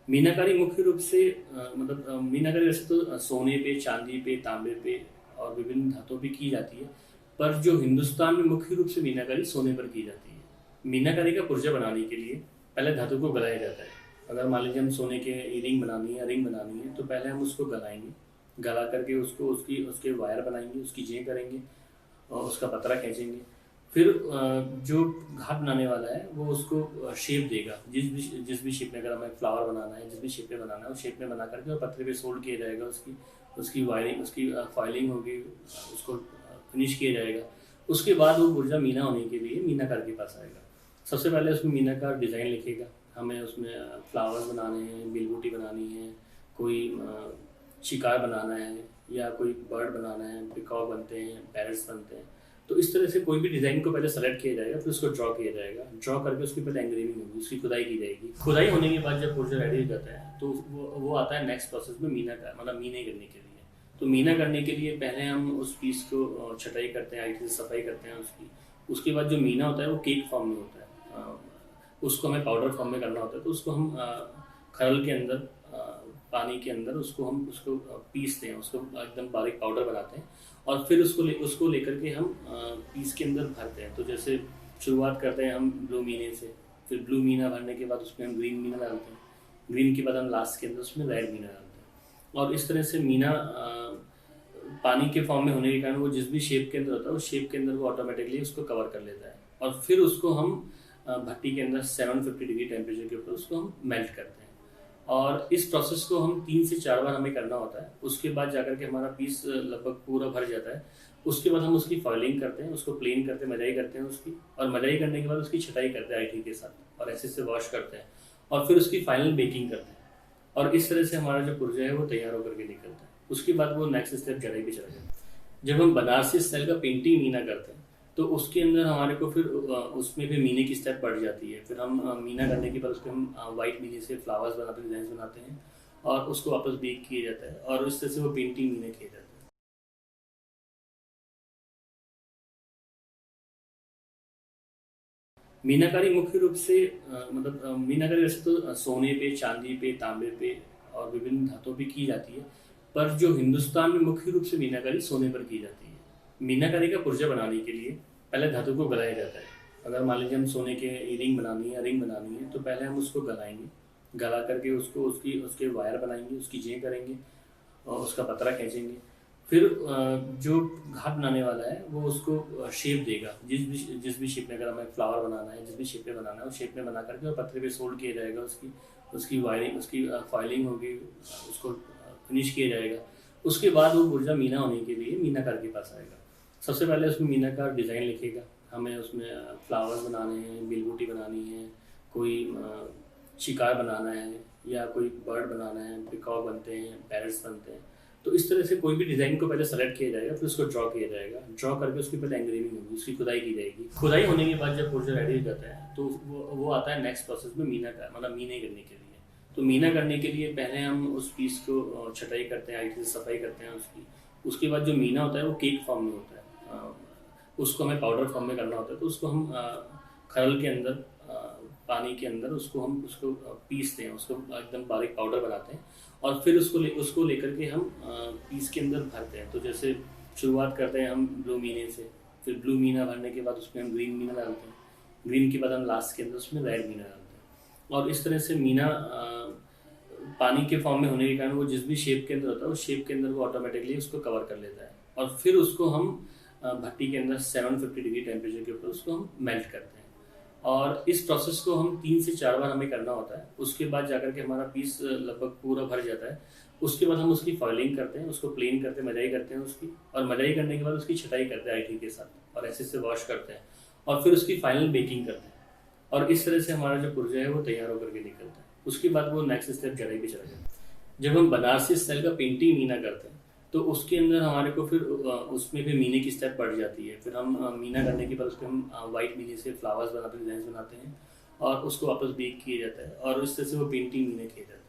मीनाकारी मुख्य रूप से मीनाकारी वैसे तो सोने पे, चांदी पे, तांबे पे और विभिन्न धातुओं पे की जाती है। पर जो हिंदुस्तान में मुख्य रूप से मीनाकारी सोने पर की जाती है। मीनाकारी का पुर्जा बनाने के लिए पहले धातु को गलाया जाता है। अगर मान लीजिए हम सोने के रिंग बनानी है, रिंग बनानी है, तो पहले हम उसको गलाएंगे। गला करके उसको उसकी उसके वायर बनाएंगे, उसकी जें करेंगे और उसका पतरा खींचेंगे। फिर जो घाट बनाने वाला है वो उसको शेप देगा। जिस भी शेप में, अगर हमें फ्लावर बनाना है, जिस भी शेप में बनाना है उस शेप में बना करके और पतरे पे सोल्ड किया जाएगा। उसकी उसकी वायरिंग, उसकी फाइलिंग होगी, उसको फिनिश किया जाएगा। उसके बाद वो पुर्जा मीना होने के लिए मीनाकार के पास आएगा। सबसे पहले उसमें मीनाकार डिज़ाइन लिखेगा। हमें उसमें फ्लावर्स बनाने हैं, बिलबूटी बनानी है, कोई शिकार बनाना है, या कोई बर्ड बनाना है, पिकॉक बनते हैं, पैरट्स बनते हैं। तो इस तरह से कोई भी डिज़ाइन को पहले सेलेक्ट किया जाएगा, फिर उसको ड्रॉ किया जाएगा। ड्रॉ करके उसकी पहले एंग्रेविंग होगी, उसकी खुदाई की जाएगी। खुदाई होने के बाद जब पुर्जा रेडी हो जाता है तो वो आता है नेक्स्ट प्रोसेस में मीना का, मतलब मीने करने के लिए। तो मीना करने के लिए पहले हम उस पीस को छटाई करते हैं, आईटी से सफाई करते हैं उसकी। उसके बाद जो मीना होता है वो केक फॉर्म में होता है। उसको हमें पाउडर फॉर्म में करना होता है। तो उसको हम खरल के अंदर, पानी के अंदर उसको पीसते हैं, उसको एकदम बारीक पाउडर बनाते हैं। और फिर उसको लेकर के हम पीस के अंदर भरते हैं। तो जैसे शुरुआत करते हैं हम ब्लू मीने से, फिर ब्लू मीना भरने के बाद उसमें हम ग्रीन मीना डालते हैं। ग्रीन के बाद हम लास्ट के अंदर उसमें रेड मीना डालते हैं। और इस तरह से मीना पानी के फॉर्म में होने के कारण वो जिस भी शेप के अंदर होता है उस शेप के अंदर वो ऑटोमेटिकली उसको कवर कर लेता है। और फिर उसको हम भट्टी के अंदर 750 डिग्री टेम्परेचर के ऊपर उसको हम मेल्ट करते हैं। और इस प्रोसेस को हम 3 से 4 बार हमें करना होता है। उसके बाद जाकर के हमारा पीस लगभग पूरा भर जाता है। उसके बाद हम उसकी फॉइलिंग करते हैं, उसको प्लेन करते हैं, मजाई करते हैं उसकी। और मजाई करने के बाद उसकी छटाई करते हैं आईटी के साथ, और ऐसे से वॉश करते हैं। और फिर उसकी फाइनल बेकिंग करते हैं। और इस तरह से हमारा जो पुर्जा है वो तैयार होकर के निकलता है। उसके बाद वो नेक्स्ट स्टेप जड़ाई पे चला जाता है। जब हम बनारसी स्टाइल का पेंटिंग मीना करते हैं तो उसके अंदर हमारे को फिर उसमें भी मीने की स्टेप बढ़ जाती है। फिर हम मीना करने के बाद उसको हम वाइट मीने से फ्लावर्स बनाते हैं, डिजाइन बनाते हैं, और उसको वापस बेक किया जाता है। और इस तरह से वो पेंटिंग मीना किया जाता है। मीनाकारी मुख्य रूप से मीनाकारी वैसे तो सोने पे, चांदी पे, तांबे पे और विभिन्न धातुओं पे की जाती है। पर जो हिंदुस्तान में मुख्य रूप से मीनाकारी सोने पर की जाती है। मीनाकारी का पुर्जा बनाने के लिए पहले धातु को गलाया जाता है। अगर मान लीजिए हम सोने के रिंग बनानी है, रिंग बनानी है, तो पहले हम उसको गलाएंगे। गला करके उसको उसकी उसके वायर बनाएंगे, उसकी जें करेंगे और उसका पतरा खींचेंगे। फिर जो घाट बनाने वाला है वो उसको शेप देगा। जिस भी शेप में, अगर हमें फ्लावर बनाना है, जिस भी शेप में बनाना है उस शेप में बना करके और पतरे पे सोल्ड किया जाएगा। उसकी उसकी वायरिंग, उसकी फाइलिंग होगी, उसको फिनिश किया जाएगा। उसके बाद वो पुर्जा मीना होने के लिए मीनाकार के पास आएगा। सबसे पहले उसमें मीनाकार डिज़ाइन लिखेगा। हमें उसमें फ्लावर्स बनाने हैं, बिलबूटी बनानी है, कोई शिकार बनाना है, या कोई बर्ड बनाना है, पिकॉक बनते हैं, पैरट्स बनते हैं। तो इस तरह से कोई भी डिज़ाइन को पहले सेलेक्ट किया जाएगा, फिर उसको ड्रॉ किया जाएगा। ड्रॉ करके उसकी पहले एंग्रेविंग होगी, उसकी खुदाई की जाएगी। खुदाई होने के बाद जब पुर्जा रेडी हो जाता है तो वो आता है नेक्स्ट प्रोसेस में मीना का, मतलब मीने करने के लिए। तो मीना करने के लिए पहले हम उस पीस को छटाई करते हैं, आईटी से सफाई करते हैं उसकी। उसके बाद जो मीना होता है वो केक फॉर्म में होता है। उसको हमें पाउडर फॉर्म में करना होता है। तो उसको हम खरल के अंदर, पानी के अंदर उसको पीसते हैं, उसको एकदम बारीक पाउडर बनाते हैं। और फिर उसको लेकर के हम पीस के अंदर भरते हैं। तो जैसे शुरुआत करते हैं हम ब्लू मीने से, फिर ब्लू मीना भरने के बाद उसमें हम ग्रीन मीना डालते हैं। ग्रीन के बाद हम लास्ट के अंदर उसमें रेड मीना डालते हैं। और इस तरह से मीना पानी के फॉर्म में होने के कारण वो जिस भी शेप के अंदर होता है उस शेप के अंदर वो ऑटोमेटिकली उसको कवर कर लेता है। और फिर उसको हम भट्टी के अंदर 750 डिग्री टेम्परेचर के ऊपर उसको हम मेल्ट करते हैं। और इस प्रोसेस को हम 3 से 4 बार हमें करना होता है। उसके बाद जाकर के हमारा पीस लगभग पूरा भर जाता है। उसके बाद हम उसकी फॉइलिंग करते हैं, उसको प्लेन करते हैं, मजाई करते हैं उसकी। और मजाई करने के बाद उसकी छटाई करते हैं आईटी के साथ, और ऐसे से वॉश करते हैं। और फिर उसकी फाइनल बेकिंग करते हैं। और इस तरह से हमारा जो पुर्जा है वो तैयार होकर के निकलता है। उसके बाद वो नेक्स्ट स्टेप जड़ाई पे चला जाता है। जब हम बनारसी स्टाइल का पेंटिंग मीना करते हैं तो उसके अंदर हमारे को फिर उसमें भी मीने की स्टेप बढ़ जाती है। फिर हम मीना करने के बाद उसको हम वाइट मीने से फ्लावर्स बनाते हैं, डिजाइन बनाते हैं, और उसको वापस बेक किया जाता है। और इस तरह से वो पेंटिंग मीना किया जाता है।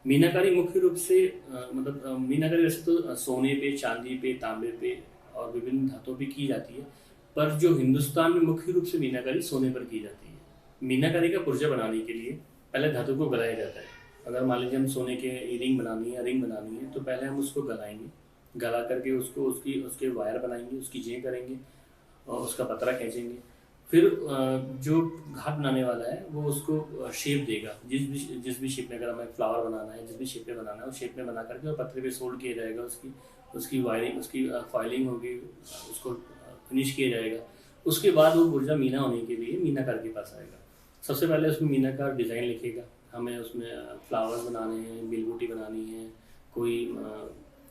मीनाकारी मुख्य रूप से मीनाकारी वैसे तो सोने पे, चांदी पे, तांबे पे और विभिन्न धातुओं पे की जाती है। पर जो हिंदुस्तान में मुख्य रूप से मीनाकारी सोने पर की जाती है। मीनाकारी का पुर्जा बनाने के लिए पहले धातु को गलाया जाता है। अगर मान लीजिए हम सोने के रिंग बनानी है, रिंग बनानी है, तो पहले हम उसको गलाएंगे, गला करके उसको उसके वायर बनाएंगे, उसकी जें करेंगे और उसका पतरा खींचेंगे। फिर जो घाट बनाने वाला है वो उसको शेप देगा, जिस भी शेप में, अगर हमें फ्लावर बनाना है, जिस भी शेप में बनाना है उस शेप में बना करके और पतरे पे सोल्ड किया जाएगा, उसकी वायरिंग, उसकी फाइलिंग होगी, उसको फिनिश किया जाएगा। उसके बाद वो पुर्जा मीना होने के लिए मीनाकार के पास आएगा। सबसे पहले उसमें मीनाकार डिज़ाइन लिखेगा, हमें उसमें फ्लावर्स बनाने हैं, बिलबूटी बनानी है, कोई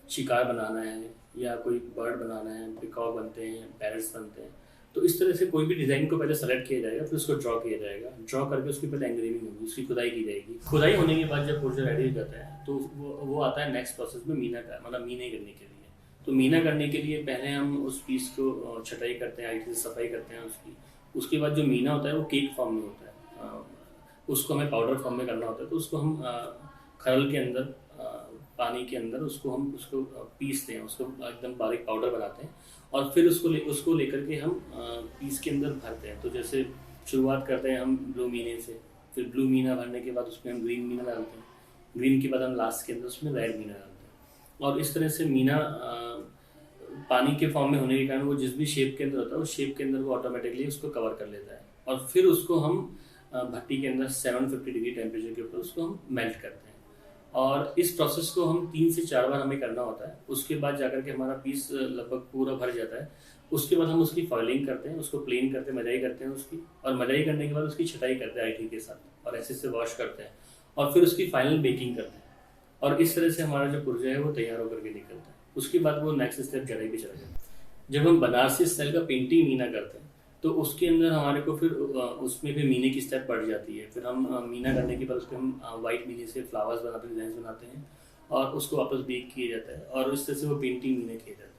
शिकार बनाना है या कोई बर्ड बनाना है, पिकॉक बनते हैं, पैरट्स बनते हैं। तो इस तरह से कोई भी डिज़ाइन को पहले सेलेक्ट किया जाएगा, फिर उसको ड्रॉ किया जाएगा। ड्रॉ करके उसकी पहले एंग्रेविंग होगी, उसकी खुदाई की जाएगी। खुदाई होने के बाद जब पुर्जा रेडी हो जाता है तो वो आता है नेक्स्ट प्रोसेस में मीना का, मतलब मीने करने के लिए। तो मीना करने के लिए पहले हम उस पीस को छटाई करते हैं, आईटी से सफाई करते हैं उसकी। उसके बाद जो मीना होता है वो केक फॉर्म में होता है, उसको हमें पाउडर फॉर्म में करना होता है। तो उसको हम खरल के अंदर, पानी के अंदर उसको पीसते हैं, उसको एकदम बारीक पाउडर बनाते हैं और फिर उसको लेकर के हम पीस के अंदर भरते हैं। तो जैसे शुरुआत करते हैं हम ब्लू मीने से, फिर ब्लू मीना भरने के बाद उसमें हम ग्रीन मीना डालते हैं, ग्रीन के बाद हम लास्ट के अंदर उसमें रेड मीना डालते हैं। और इस तरह से मीना पानी के फॉर्म में होने के कारण वो जिस भी शेप के अंदर होता है उस शेप के अंदर वो ऑटोमेटिकली उसको कवर कर लेता है। और फिर उसको हम भट्टी के अंदर 750 डिग्री टेम्परेचर के ऊपर उसको हम मेल्ट करते हैं। और इस प्रोसेस को हम 3 से 4 बार हमें करना होता है। उसके बाद जाकर के हमारा पीस लगभग पूरा भर जाता है। उसके बाद हम उसकी फॉइलिंग करते हैं, उसको प्लेन करते हैं, मजाई करते हैं उसकी, और मजाई करने के बाद उसकी छटाई करते हैं आईटी के साथ और ऐसे से वॉश करते हैं और फिर उसकी फाइनल बेकिंग करते हैं। और इस तरह से हमारा जो पुर्जा है वो तैयार होकर के निकलता है। उसके बाद वो नेक्स्ट स्टेप जड़ाई पे चला जाता है। जब हम बनारसी स्टाइल का पेंटिंग मीना करते हैं तो उसके अंदर हमारे को फिर उसमें भी मीने की स्टेप बढ़ जाती है। फिर हम मीना करने के बाद उसको हम वाइट मीने से फ्लावर्स बनाते हैं, डिजाइन बनाते हैं और उसको वापस बेक किया जाता है और इस तरह से वो पेंटिंग मीना किया जाता है।